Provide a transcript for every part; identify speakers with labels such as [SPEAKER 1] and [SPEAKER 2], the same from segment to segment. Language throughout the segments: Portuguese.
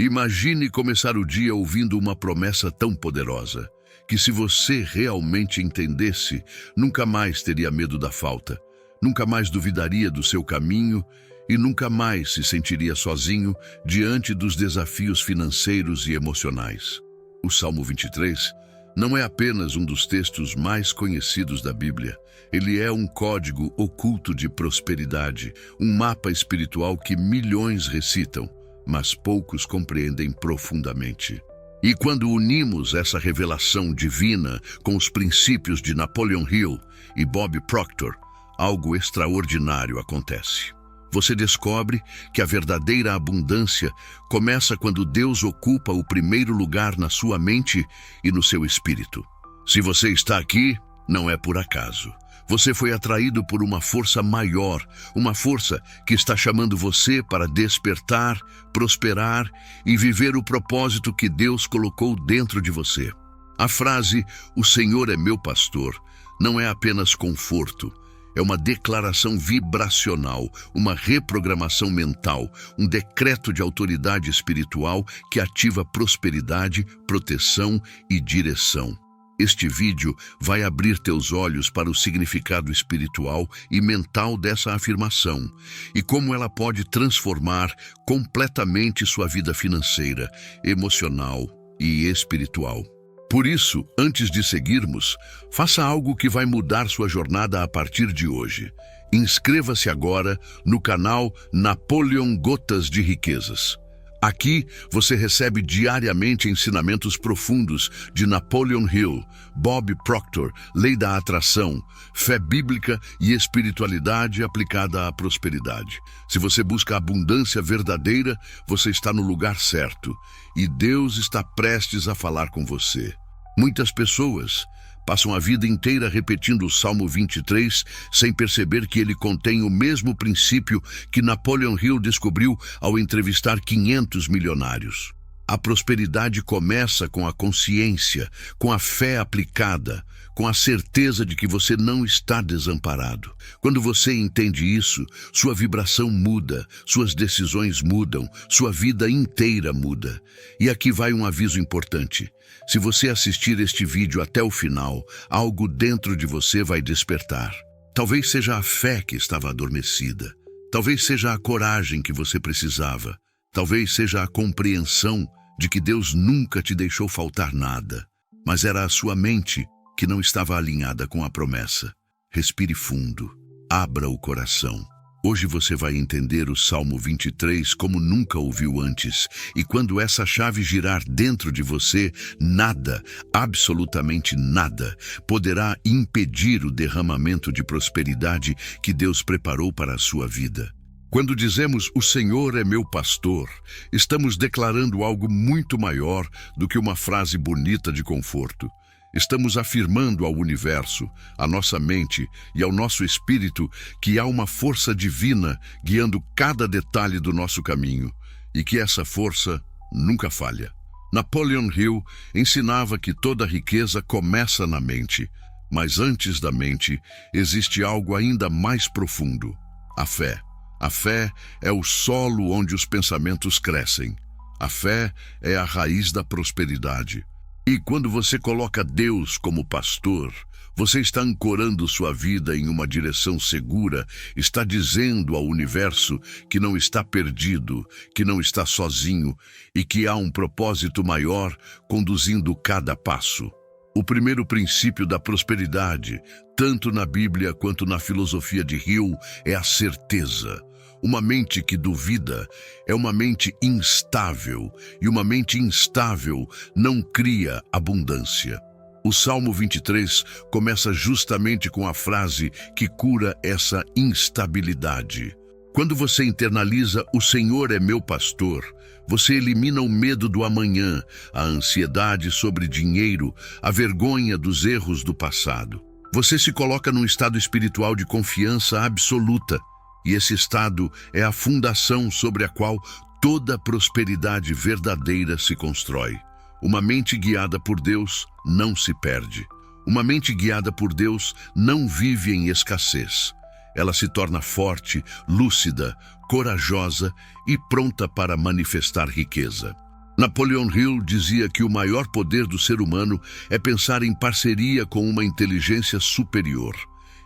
[SPEAKER 1] Imagine começar o dia ouvindo uma promessa tão poderosa, que se você realmente entendesse, nunca mais teria medo da falta, nunca mais duvidaria do seu caminho e nunca mais se sentiria sozinho diante dos desafios financeiros e emocionais. O Salmo 23 não é apenas um dos textos mais conhecidos da Bíblia. Ele é um código oculto de prosperidade, um mapa espiritual que milhões recitam, mas poucos compreendem profundamente. E quando unimos essa revelação divina com os princípios de Napoleon Hill e Bob Proctor, algo extraordinário acontece. Você descobre que a verdadeira abundância começa quando Deus ocupa o primeiro lugar na sua mente e no seu espírito. Se você está aqui, não é por acaso. Você foi atraído por uma força maior, uma força que está chamando você para despertar, prosperar e viver o propósito que Deus colocou dentro de você. A frase, "O Senhor é meu pastor", não é apenas conforto. É uma declaração vibracional, uma reprogramação mental, um decreto de autoridade espiritual que ativa prosperidade, proteção e direção. Este vídeo vai abrir teus olhos para o significado espiritual e mental dessa afirmação e como ela pode transformar completamente sua vida financeira, emocional e espiritual. Por isso, antes de seguirmos, faça algo que vai mudar sua jornada a partir de hoje. Inscreva-se agora no canal Napoleon Gotas de Riquezas. Aqui você recebe diariamente ensinamentos profundos de Napoleon Hill, Bob Proctor, lei da atração, fé bíblica e espiritualidade aplicada à prosperidade. Se você busca a abundância verdadeira, você está no lugar certo e Deus está prestes a falar com você. Muitas pessoas passam a vida inteira repetindo o Salmo 23 sem perceber que ele contém o mesmo princípio que Napoleon Hill descobriu ao entrevistar 500 milionários. A prosperidade começa com a consciência, com a fé aplicada, com a certeza de que você não está desamparado. Quando você entende isso, sua vibração muda, suas decisões mudam, sua vida inteira muda. E aqui vai um aviso importante. Se você assistir este vídeo até o final, algo dentro de você vai despertar. Talvez seja a fé que estava adormecida. Talvez seja a coragem que você precisava. Talvez seja a compreensão de que Deus nunca te deixou faltar nada. Mas era a sua mente que não estava alinhada com a promessa. Respire fundo. Abra o coração. Hoje você vai entender o Salmo 23 como nunca ouviu antes. E quando essa chave girar dentro de você, nada, absolutamente nada, poderá impedir o derramamento de prosperidade que Deus preparou para a sua vida. Quando dizemos "O Senhor é meu pastor", estamos declarando algo muito maior do que uma frase bonita de conforto. Estamos afirmando ao universo, à nossa mente e ao nosso espírito que há uma força divina guiando cada detalhe do nosso caminho e que essa força nunca falha. Napoleon Hill ensinava que toda riqueza começa na mente, mas antes da mente existe algo ainda mais profundo: a fé. A fé é o solo onde os pensamentos crescem. A fé é a raiz da prosperidade. E quando você coloca Deus como pastor, você está ancorando sua vida em uma direção segura, está dizendo ao universo que não está perdido, que não está sozinho e que há um propósito maior conduzindo cada passo. O primeiro princípio da prosperidade, tanto na Bíblia quanto na filosofia de Hill, é a certeza. Uma mente que duvida é uma mente instável, e uma mente instável não cria abundância. O Salmo 23 começa justamente com a frase que cura essa instabilidade. Quando você internaliza "O Senhor é meu pastor", você elimina o medo do amanhã, a ansiedade sobre dinheiro, a vergonha dos erros do passado. Você se coloca num estado espiritual de confiança absoluta. E esse estado é a fundação sobre a qual toda prosperidade verdadeira se constrói. Uma mente guiada por Deus não se perde. Uma mente guiada por Deus não vive em escassez. Ela se torna forte, lúcida, corajosa e pronta para manifestar riqueza. Napoleon Hill dizia que o maior poder do ser humano é pensar em parceria com uma inteligência superior.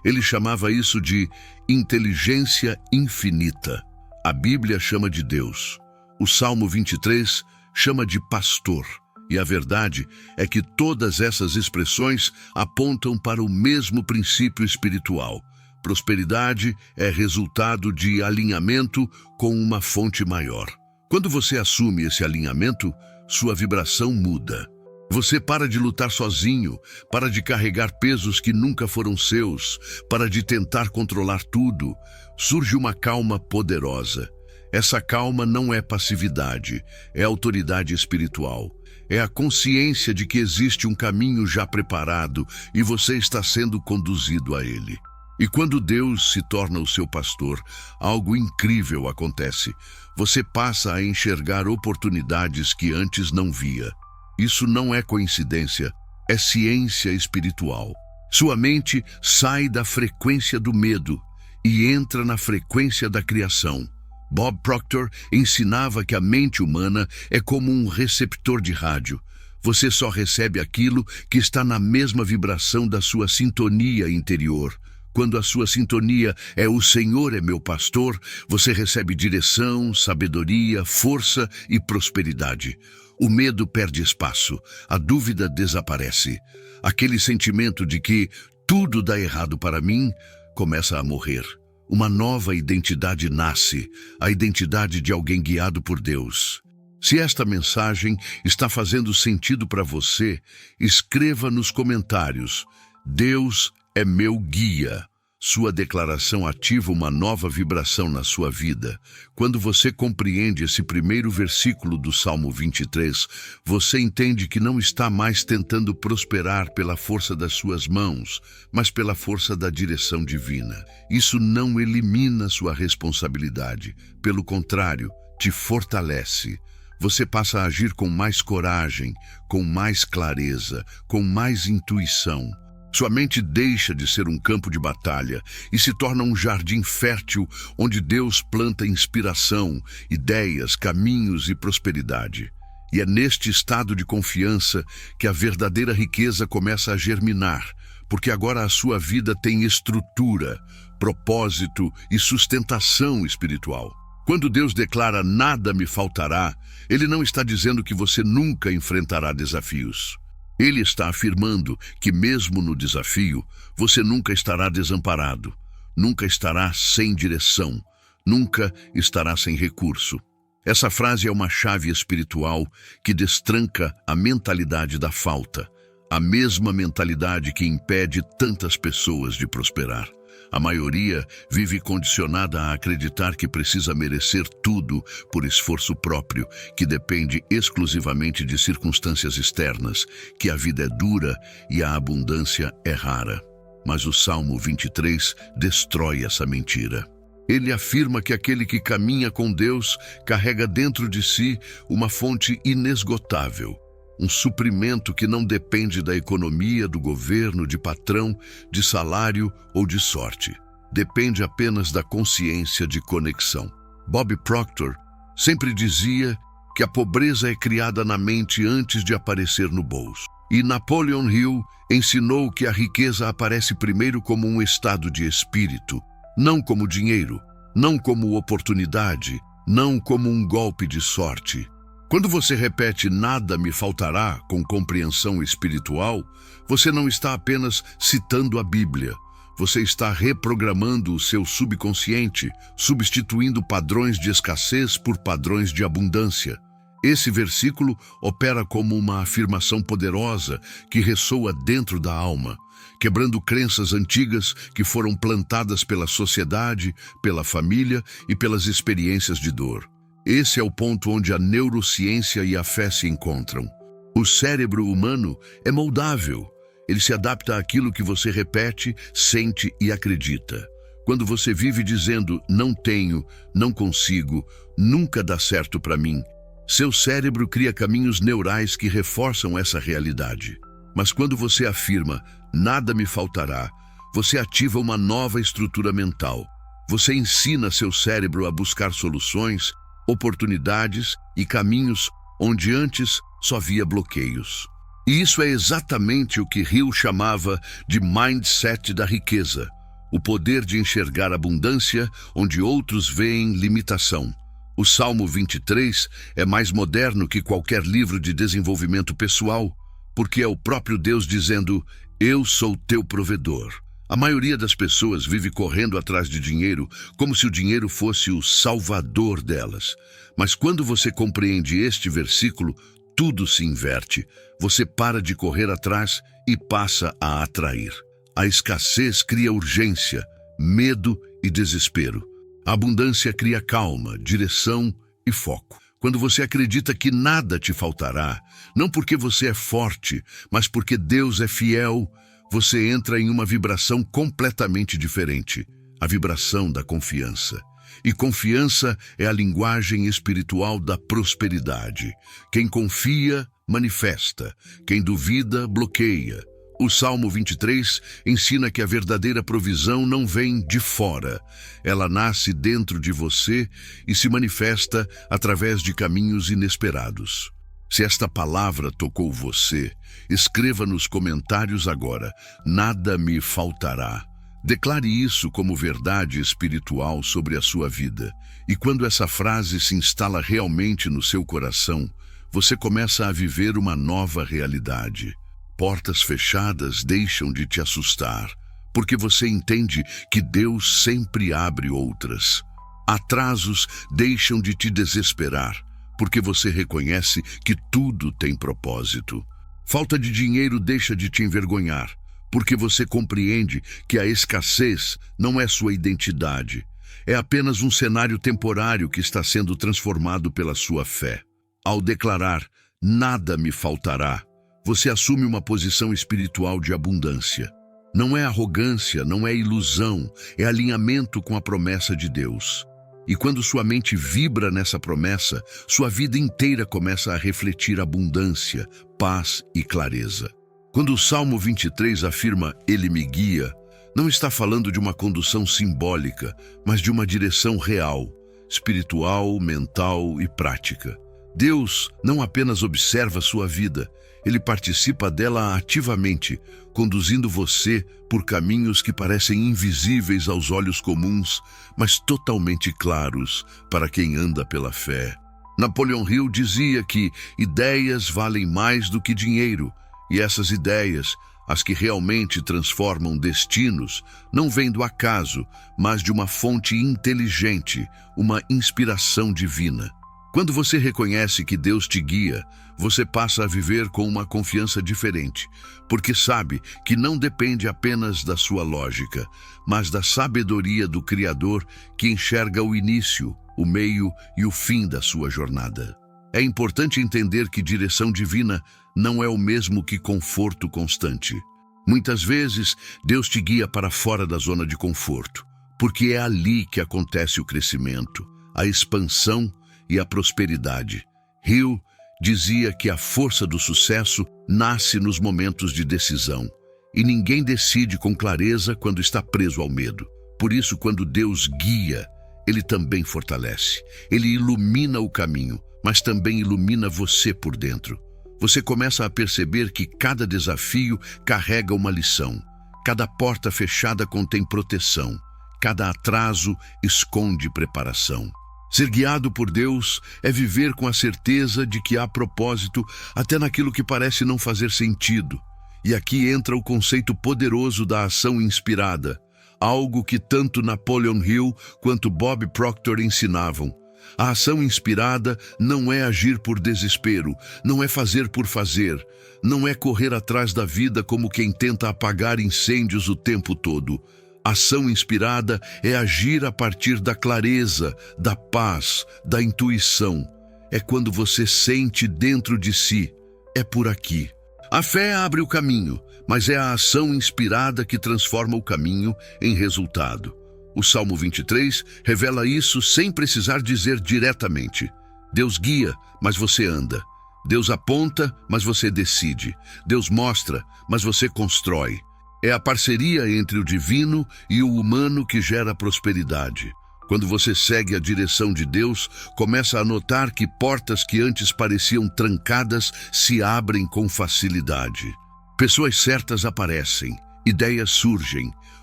[SPEAKER 1] Ele chamava isso de inteligência infinita. A Bíblia chama de Deus. O Salmo 23 chama de pastor. E a verdade é que todas essas expressões apontam para o mesmo princípio espiritual. Prosperidade é resultado de alinhamento com uma fonte maior. Quando você assume esse alinhamento, sua vibração muda. Você para de lutar sozinho, para de carregar pesos que nunca foram seus, para de tentar controlar tudo. Surge uma calma poderosa. Essa calma não é passividade, é autoridade espiritual. É a consciência de que existe um caminho já preparado e você está sendo conduzido a ele. E quando Deus se torna o seu pastor, algo incrível acontece. Você passa a enxergar oportunidades que antes não via. Isso não é coincidência, é ciência espiritual. Sua mente sai da frequência do medo e entra na frequência da criação. Bob Proctor ensinava que a mente humana é como um receptor de rádio. Você só recebe aquilo que está na mesma vibração da sua sintonia interior. Quando a sua sintonia é "O Senhor é meu pastor", você recebe direção, sabedoria, força e prosperidade. O medo perde espaço, a dúvida desaparece. Aquele sentimento de que tudo dá errado para mim começa a morrer. Uma nova identidade nasce, a identidade de alguém guiado por Deus. Se esta mensagem está fazendo sentido para você, escreva nos comentários: "Deus é meu guia". Sua declaração ativa uma nova vibração na sua vida. Quando você compreende esse primeiro versículo do Salmo 23, você entende que não está mais tentando prosperar pela força das suas mãos, mas pela força da direção divina. Isso não elimina sua responsabilidade. Pelo contrário, te fortalece. Você passa a agir com mais coragem, com mais clareza, com mais intuição. Sua mente deixa de ser um campo de batalha e se torna um jardim fértil onde Deus planta inspiração, ideias, caminhos e prosperidade. E é neste estado de confiança que a verdadeira riqueza começa a germinar, porque agora a sua vida tem estrutura, propósito e sustentação espiritual. Quando Deus declara "nada me faltará", Ele não está dizendo que você nunca enfrentará desafios. Ele está afirmando que mesmo no desafio, você nunca estará desamparado, nunca estará sem direção, nunca estará sem recurso. Essa frase é uma chave espiritual que destranca a mentalidade da falta, a mesma mentalidade que impede tantas pessoas de prosperar. A maioria vive condicionada a acreditar que precisa merecer tudo por esforço próprio, que depende exclusivamente de circunstâncias externas, que a vida é dura e a abundância é rara. Mas o Salmo 23 destrói essa mentira. Ele afirma que aquele que caminha com Deus carrega dentro de si uma fonte inesgotável, um suprimento que não depende da economia, do governo, de patrão, de salário ou de sorte. Depende apenas da consciência de conexão. Bob Proctor sempre dizia que a pobreza é criada na mente antes de aparecer no bolso. E Napoleon Hill ensinou que a riqueza aparece primeiro como um estado de espírito, não como dinheiro, não como oportunidade, não como um golpe de sorte. Quando você repete "nada me faltará" com compreensão espiritual, você não está apenas citando a Bíblia. Você está reprogramando o seu subconsciente, substituindo padrões de escassez por padrões de abundância. Esse versículo opera como uma afirmação poderosa que ressoa dentro da alma, quebrando crenças antigas que foram plantadas pela sociedade, pela família e pelas experiências de dor. Esse é o ponto onde a neurociência e a fé se encontram. O cérebro humano é moldável. Ele se adapta àquilo que você repete, sente e acredita. Quando você vive dizendo "não tenho, não consigo, nunca dá certo para mim", seu cérebro cria caminhos neurais que reforçam essa realidade. Mas quando você afirma "nada me faltará", você ativa uma nova estrutura mental. Você ensina seu cérebro a buscar soluções, oportunidades e caminhos onde antes só via bloqueios. E isso é exatamente o que Hill chamava de mindset da riqueza, o poder de enxergar abundância onde outros veem limitação. O Salmo 23 é mais moderno que qualquer livro de desenvolvimento pessoal, porque é o próprio Deus dizendo: eu sou teu provedor. A maioria das pessoas vive correndo atrás de dinheiro como se o dinheiro fosse o salvador delas. Mas quando você compreende este versículo, tudo se inverte. Você para de correr atrás e passa a atrair. A escassez cria urgência, medo e desespero. A abundância cria calma, direção e foco. Quando você acredita que nada te faltará, não porque você é forte, mas porque Deus é fiel, você entra em uma vibração completamente diferente, a vibração da confiança. E confiança é a linguagem espiritual da prosperidade. Quem confia, manifesta. Quem duvida, bloqueia. O Salmo 23 ensina que a verdadeira provisão não vem de fora. Ela nasce dentro de você e se manifesta através de caminhos inesperados. Se esta palavra tocou você, escreva nos comentários agora: nada me faltará. Declare isso como verdade espiritual sobre a sua vida. E quando essa frase se instala realmente no seu coração, você começa a viver uma nova realidade. Portas fechadas deixam de te assustar, porque você entende que Deus sempre abre outras. Atrasos deixam de te desesperar, porque você reconhece que tudo tem propósito. Falta de dinheiro deixa de te envergonhar, porque você compreende que a escassez não é sua identidade. É apenas um cenário temporário que está sendo transformado pela sua fé. Ao declarar, nada me faltará, você assume uma posição espiritual de abundância. Não é arrogância, não é ilusão, é alinhamento com a promessa de Deus. E quando sua mente vibra nessa promessa, sua vida inteira começa a refletir abundância, paz e clareza. Quando o Salmo 23 afirma "Ele me guia", não está falando de uma condução simbólica, mas de uma direção real, espiritual, mental e prática. Deus não apenas observa sua vida, Ele participa dela ativamente, conduzindo você por caminhos que parecem invisíveis aos olhos comuns, mas totalmente claros para quem anda pela fé. Napoleon Hill dizia que ideias valem mais do que dinheiro, e essas ideias, as que realmente transformam destinos, não vêm do acaso, mas de uma fonte inteligente, uma inspiração divina. Quando você reconhece que Deus te guia, você passa a viver com uma confiança diferente, porque sabe que não depende apenas da sua lógica, mas da sabedoria do Criador que enxerga o início, o meio e o fim da sua jornada. É importante entender que direção divina não é o mesmo que conforto constante. Muitas vezes, Deus te guia para fora da zona de conforto, porque é ali que acontece o crescimento, a expansão e a prosperidade. Hill dizia que a força do sucesso nasce nos momentos de decisão, e ninguém decide com clareza quando está preso ao medo. Por isso, quando Deus guia, Ele também fortalece. Ele ilumina o caminho, mas também ilumina você por dentro. Você começa a perceber que cada desafio carrega uma lição. Cada porta fechada contém proteção. Cada atraso esconde preparação. Ser guiado por Deus é viver com a certeza de que há propósito até naquilo que parece não fazer sentido. E aqui entra o conceito poderoso da ação inspirada, algo que tanto Napoleon Hill quanto Bob Proctor ensinavam. A ação inspirada não é agir por desespero, não é fazer por fazer, não é correr atrás da vida como quem tenta apagar incêndios o tempo todo. Ação inspirada é agir a partir da clareza, da paz, da intuição. É quando você sente dentro de si, é por aqui. A fé abre o caminho, mas é a ação inspirada que transforma o caminho em resultado. O Salmo 23 revela isso sem precisar dizer diretamente. Deus guia, mas você anda. Deus aponta, mas você decide. Deus mostra, mas você constrói. É a parceria entre o divino e o humano que gera prosperidade. Quando você segue a direção de Deus, começa a notar que portas que antes pareciam trancadas se abrem com facilidade. Pessoas certas aparecem, ideias surgem,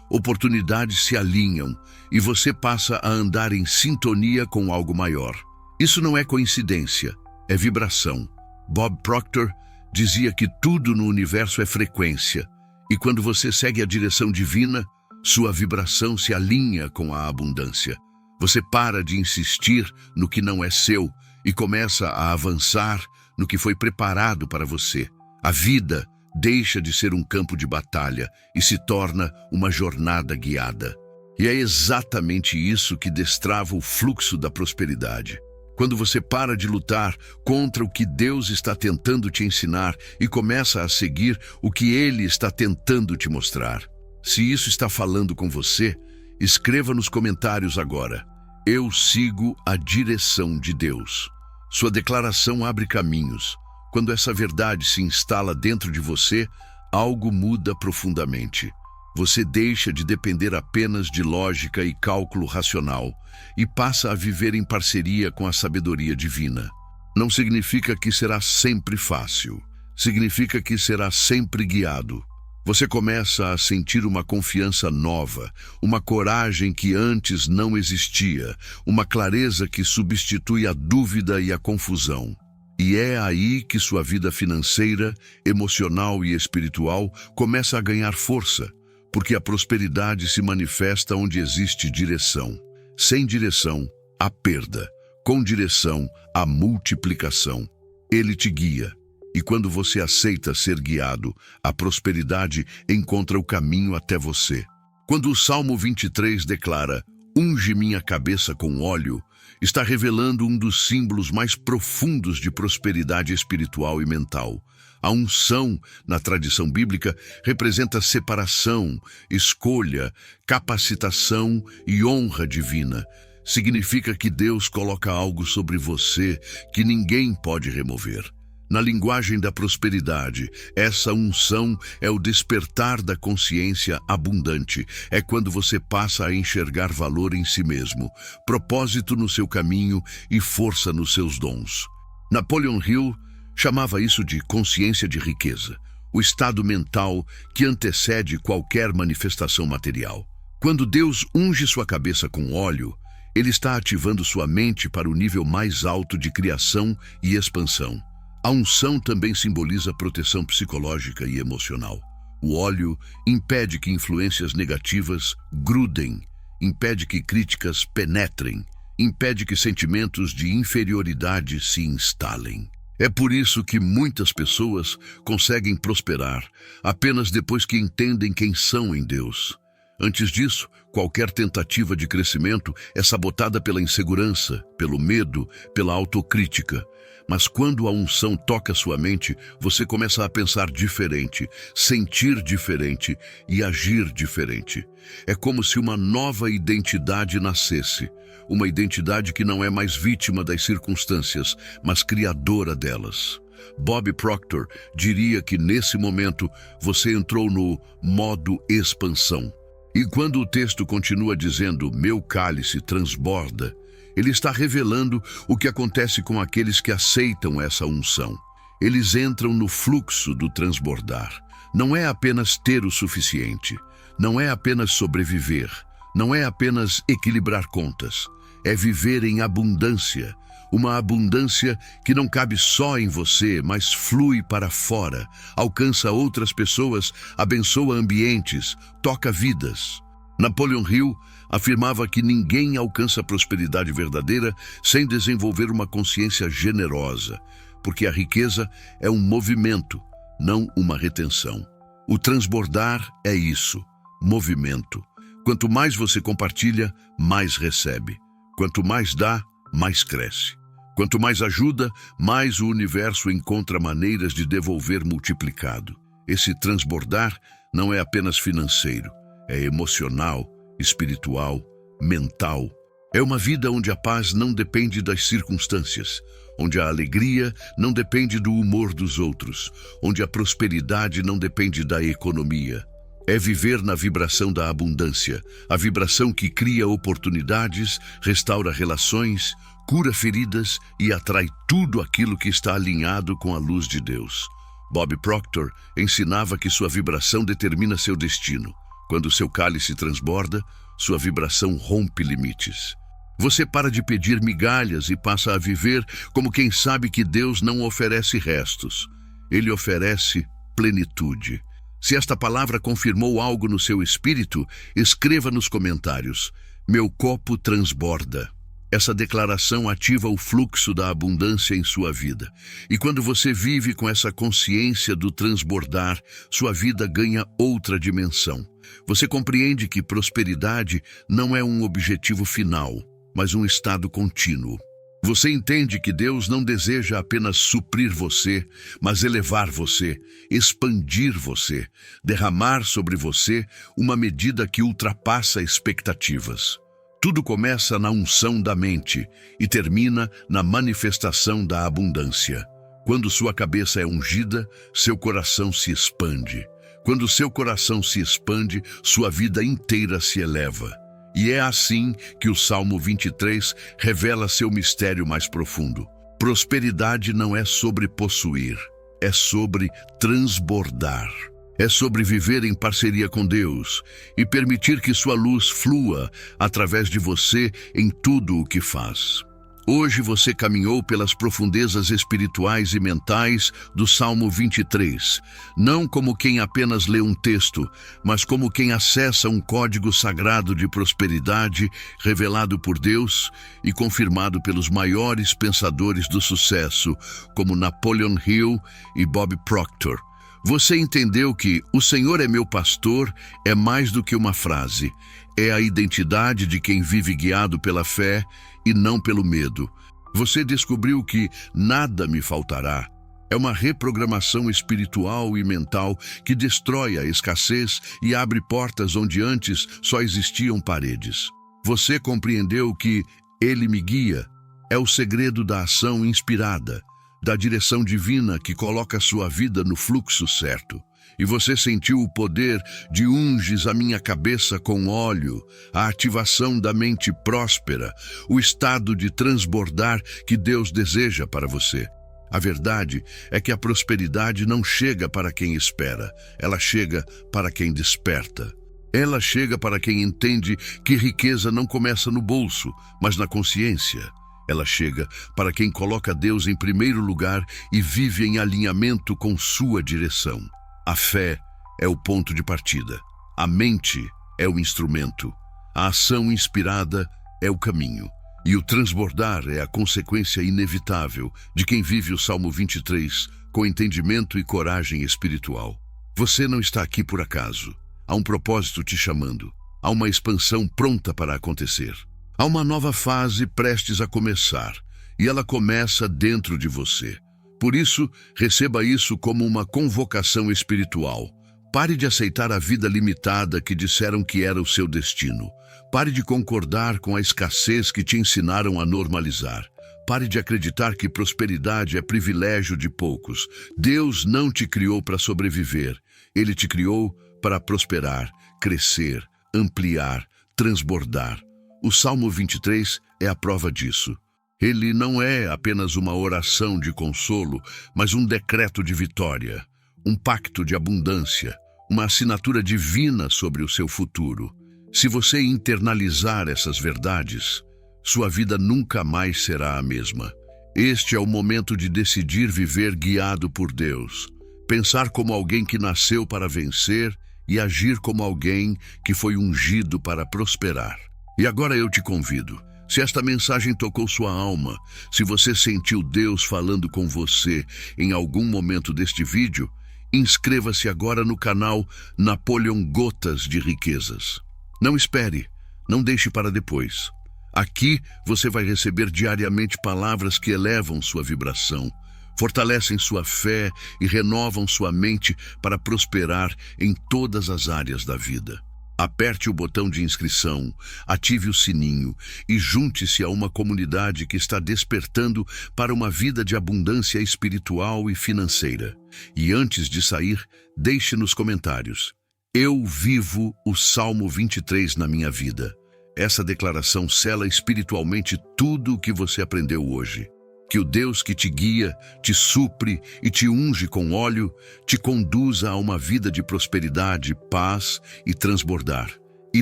[SPEAKER 1] oportunidades se alinham e você passa a andar em sintonia com algo maior. Isso não é coincidência, é vibração. Bob Proctor dizia que tudo no universo é frequência, e quando você segue a direção divina, sua vibração se alinha com a abundância. Você para de insistir no que não é seu e começa a avançar no que foi preparado para você. A vida deixa de ser um campo de batalha e se torna uma jornada guiada. E é exatamente isso que destrava o fluxo da prosperidade. Quando você para de lutar contra o que Deus está tentando te ensinar e começa a seguir o que Ele está tentando te mostrar. Se isso está falando com você, escreva nos comentários agora: eu sigo a direção de Deus. Sua declaração abre caminhos. Quando essa verdade se instala dentro de você, algo muda profundamente. Você deixa de depender apenas de lógica e cálculo racional e passa a viver em parceria com a sabedoria divina. Não significa que será sempre fácil. Significa que será sempre guiado. Você começa a sentir uma confiança nova, uma coragem que antes não existia, uma clareza que substitui a dúvida e a confusão. E é aí que sua vida financeira, emocional e espiritual começa a ganhar força, porque a prosperidade se manifesta onde existe direção. Sem direção, há perda. Com direção, há multiplicação. Ele te guia. E quando você aceita ser guiado, a prosperidade encontra o caminho até você. Quando o Salmo 23 declara: unge minha cabeça com óleo, está revelando um dos símbolos mais profundos de prosperidade espiritual e mental. A unção, na tradição bíblica, representa separação, escolha, capacitação e honra divina. Significa que Deus coloca algo sobre você que ninguém pode remover. Na linguagem da prosperidade, essa unção é o despertar da consciência abundante. É quando você passa a enxergar valor em si mesmo, propósito no seu caminho e força nos seus dons. Napoleon Hill chamava isso de consciência de riqueza, o estado mental que antecede qualquer manifestação material. Quando Deus unge sua cabeça com óleo, Ele está ativando sua mente para o nível mais alto de criação e expansão. A unção também simboliza proteção psicológica e emocional. O óleo impede que influências negativas grudem, impede que críticas penetrem, impede que sentimentos de inferioridade se instalem. É por isso que muitas pessoas conseguem prosperar apenas depois que entendem quem são em Deus. Antes disso, qualquer tentativa de crescimento é sabotada pela insegurança, pelo medo, pela autocrítica. Mas quando a unção toca sua mente, você começa a pensar diferente, sentir diferente e agir diferente. É como se uma nova identidade nascesse. Uma identidade que não é mais vítima das circunstâncias, mas criadora delas. Bob Proctor diria que nesse momento você entrou no modo expansão. E quando o texto continua dizendo, meu cálice transborda, ele está revelando o que acontece com aqueles que aceitam essa unção. Eles entram no fluxo do transbordar. Não é apenas ter o suficiente. Não é apenas sobreviver. Não é apenas equilibrar contas. É viver em abundância. Uma abundância que não cabe só em você, mas flui para fora, alcança outras pessoas, abençoa ambientes, toca vidas. Napoleon Hill afirmava que ninguém alcança prosperidade verdadeira sem desenvolver uma consciência generosa, porque a riqueza é um movimento, não uma retenção. O transbordar é isso, movimento. Quanto mais você compartilha, mais recebe. Quanto mais dá, mais cresce. Quanto mais ajuda, mais o universo encontra maneiras de devolver multiplicado. Esse transbordar não é apenas financeiro, é emocional, espiritual, mental. É uma vida onde a paz não depende das circunstâncias, onde a alegria não depende do humor dos outros, onde a prosperidade não depende da economia. É viver na vibração da abundância, a vibração que cria oportunidades, restaura relações, cura feridas e atrai tudo aquilo que está alinhado com a luz de Deus. Bob Proctor ensinava que sua vibração determina seu destino. Quando seu cálice transborda, sua vibração rompe limites. Você para de pedir migalhas e passa a viver como quem sabe que Deus não oferece restos. Ele oferece plenitude. Se esta palavra confirmou algo no seu espírito, escreva nos comentários: meu copo transborda. Essa declaração ativa o fluxo da abundância em sua vida. E quando você vive com essa consciência do transbordar, sua vida ganha outra dimensão. Você compreende que prosperidade não é um objetivo final, mas um estado contínuo. Você entende que Deus não deseja apenas suprir você, mas elevar você, expandir você, derramar sobre você uma medida que ultrapassa expectativas. Tudo começa na unção da mente e termina na manifestação da abundância. Quando sua cabeça é ungida, seu coração se expande. Quando seu coração se expande, sua vida inteira se eleva. E é assim que o Salmo 23 revela seu mistério mais profundo. Prosperidade não é sobre possuir, é sobre transbordar. É sobre viver em parceria com Deus e permitir que sua luz flua através de você em tudo o que faz. Hoje você caminhou pelas profundezas espirituais e mentais do Salmo 23, não como quem apenas lê um texto, mas como quem acessa um código sagrado de prosperidade revelado por Deus e confirmado pelos maiores pensadores do sucesso, como Napoleon Hill e Bob Proctor. Você entendeu que "o Senhor é meu pastor" é mais do que uma frase. É a identidade de quem vive guiado pela fé e não pelo medo. Você descobriu que "nada me faltará". É uma reprogramação espiritual e mental que destrói a escassez e abre portas onde antes só existiam paredes. Você compreendeu que "Ele me guia" é o segredo da ação inspirada, da direção divina que coloca sua vida no fluxo certo. E você sentiu o poder de "unges a minha cabeça com óleo", a ativação da mente próspera, o estado de transbordar que Deus deseja para você. A verdade é que a prosperidade não chega para quem espera, ela chega para quem desperta. Ela chega para quem entende que riqueza não começa no bolso, mas na consciência. Ela chega para quem coloca Deus em primeiro lugar e vive em alinhamento com sua direção. A fé é o ponto de partida. A mente é o instrumento. A ação inspirada é o caminho. E o transbordar é a consequência inevitável de quem vive o Salmo 23 com entendimento e coragem espiritual. Você não está aqui por acaso. Há um propósito te chamando. Há uma expansão pronta para acontecer. Há uma nova fase prestes a começar, e ela começa dentro de você. Por isso, receba isso como uma convocação espiritual. Pare de aceitar a vida limitada que disseram que era o seu destino. Pare de concordar com a escassez que te ensinaram a normalizar. Pare de acreditar que prosperidade é privilégio de poucos. Deus não te criou para sobreviver. Ele te criou para prosperar, crescer, ampliar, transbordar. O Salmo 23 é a prova disso. Ele não é apenas uma oração de consolo, mas um decreto de vitória, um pacto de abundância, uma assinatura divina sobre o seu futuro. Se você internalizar essas verdades, sua vida nunca mais será a mesma. Este é o momento de decidir viver guiado por Deus, pensar como alguém que nasceu para vencer e agir como alguém que foi ungido para prosperar. E agora eu te convido, se esta mensagem tocou sua alma, se você sentiu Deus falando com você em algum momento deste vídeo, inscreva-se agora no canal Napoleon Gotas de Riquezas. Não espere, não deixe para depois. Aqui você vai receber diariamente palavras que elevam sua vibração, fortalecem sua fé e renovam sua mente para prosperar em todas as áreas da vida. Aperte o botão de inscrição, ative o sininho e junte-se a uma comunidade que está despertando para uma vida de abundância espiritual e financeira. E antes de sair, deixe nos comentários: Eu vivo o Salmo 23 na minha vida. Essa declaração sela espiritualmente tudo o que você aprendeu hoje. Que o Deus que te guia, te supre e te unge com óleo, te conduza a uma vida de prosperidade, paz e transbordar. E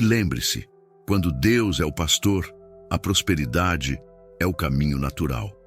[SPEAKER 1] lembre-se, quando Deus é o pastor, a prosperidade é o caminho natural.